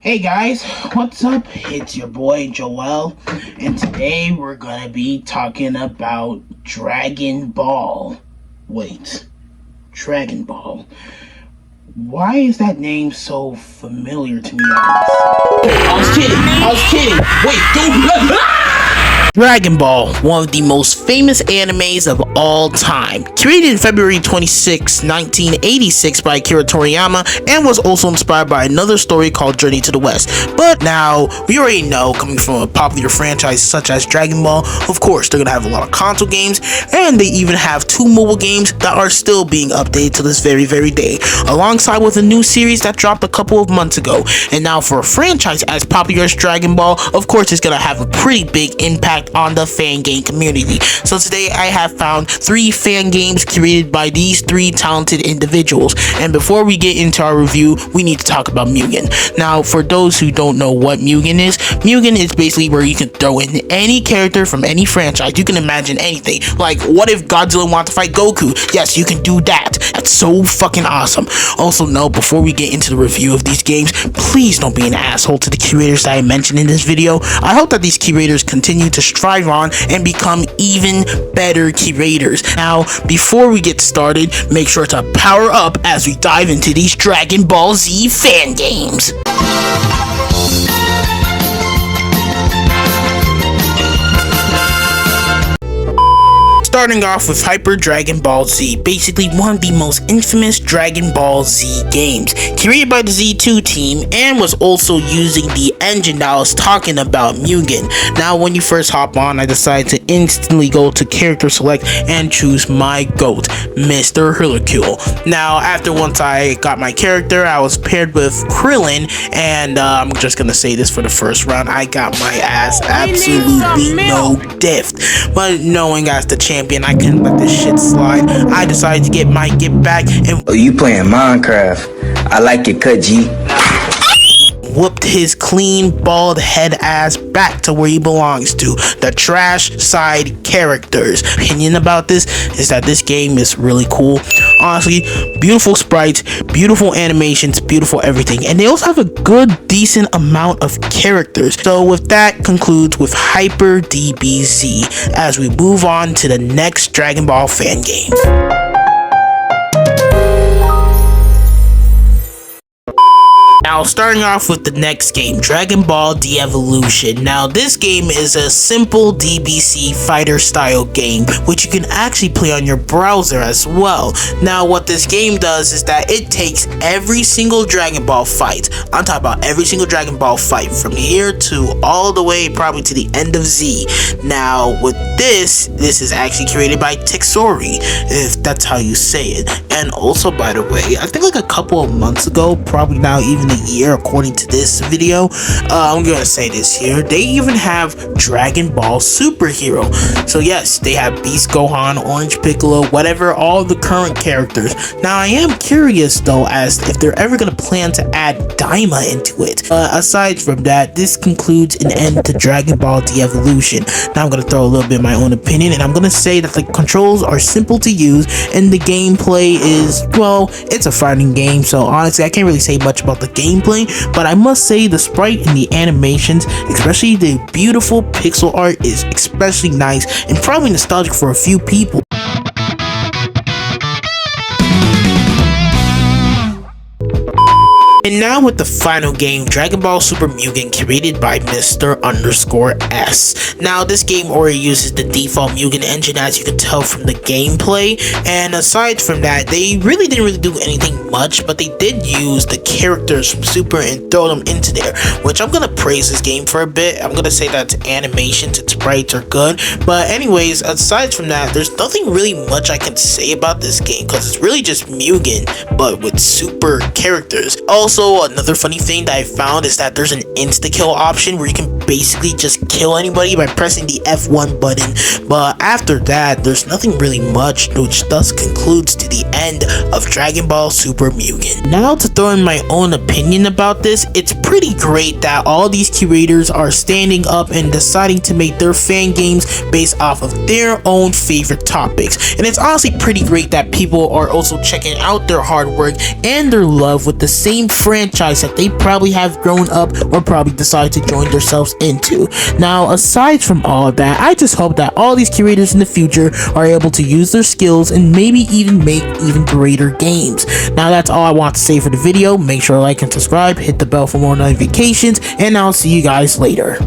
Hey guys, what's up? It's your boy Joel, and today we're gonna be talking about Dragon Ball. Wait, Dragon Ball. Why is that name so familiar to me? I was kidding. Wait, don't. Dragon Ball, one of the most famous animes of all time. Created in February 26, 1986 by Akira Toriyama, and was also inspired by another story called Journey to the West. But now, we already know, coming from a popular franchise such as Dragon Ball, of course, they're gonna have a lot of console games, and they even have 2 mobile games that are still being updated to this very day, alongside with a new series that dropped a couple of months ago. And now for a franchise as popular as Dragon Ball, of course, it's gonna have a pretty big impact on the fan game community. So today I have found 3 fan games created by these 3 talented individuals. And before we get into our review, we need to talk about Mugen. Now, for those who don't know what Mugen is basically where you can throw in any character from any franchise. You can imagine anything. Like, what if Godzilla wanted to fight Goku? Yes, you can do that. That's so fucking awesome. Also, note, before we get into the review of these games, please don't be an asshole to the curators that I mentioned in this video. I hope that these curators continue to strive on and become even better curators. Now, before we get started, make sure to power up as we dive into these Dragon Ball Z fan games. Starting off with Hyper Dragon Ball Z, basically one of the most infamous Dragon Ball Z games, created by the Z2 team and was also using the engine that I was talking about, Mugen. Now, when you first hop on, I decided to instantly go to character select and choose my GOAT, Mr. Hercule. Now, once I got my character, I was paired with Krillin, and I'm just gonna say this for the first round, I got my ass absolutely no diff. But knowing as the champion, I couldn't let this shit slide. I decided to get back and you playing Minecraft? I like your cut, G. whooped his clean bald head ass back to where he belongs to, the trash side characters. Opinion about this is that this game is really cool. Honestly, beautiful sprites, beautiful animations, beautiful everything, and they also have a good decent amount of characters. So with that concludes with Hyper DBZ as we move on to the next Dragon Ball fan game. Now, starting off with the next game, Dragon Ball De-Evolution. Now, this game is a simple DBC fighter style game, which you can actually play on your browser as well. Now, what this game does is that it takes every single Dragon Ball fight. I'm talking about every single Dragon Ball fight from here to all the way probably to the end of Z. Now, with this is actually created by Texori, if that's how you say it. And also, by the way, I think like a couple of months ago, probably now even a year according to this video, I'm gonna say this here, they even have Dragon Ball Superhero. So yes, they have Beast Gohan, Orange Piccolo, whatever, all the current characters. Now I am curious though as if they're ever gonna plan to add Daima into it. Aside from that, this concludes an end to Dragon Ball De-Evolution. Now I'm gonna throw a little bit of my own opinion, and I'm gonna say that the controls are simple to use and the gameplay is, well, it's a fighting game, so honestly I can't really say much about the gameplay, but I must say the sprite and the animations, especially the beautiful pixel art, is especially nice and probably nostalgic for a few people. And now with the final game, Dragon Ball Super Mugen, created by Mr_S. Now this game already uses the default Mugen engine, as you can tell from the gameplay, and aside from that, they really didn't do anything much, but they did use the characters from Super and throw them into there, which I'm gonna praise this game for a bit. I'm gonna say that animations and sprites are good, but anyways, aside from that, there's nothing really much I can say about this game, because it's really just Mugen, but with super characters. Also, another funny thing that I found is that there's an insta-kill option where you can basically just kill anybody by pressing the F1 button. But after that, there's nothing really much, which thus concludes to the end of Dragon Ball Super Mugen. Now to throw in my own opinion about this, it's pretty great that all these curators are standing up and deciding to make their fan games based off of their own favorite topics. And it's honestly pretty great that people are also checking out their hard work and their love with the same franchise that they probably have grown up or probably decided to join themselves into. Now, aside from all of that, I just hope that all these curators in the future are able to use their skills and maybe even make even greater games. Now, that's all I want to say for the video. Make sure to like and subscribe, hit the bell for more notifications, and I'll see you guys later.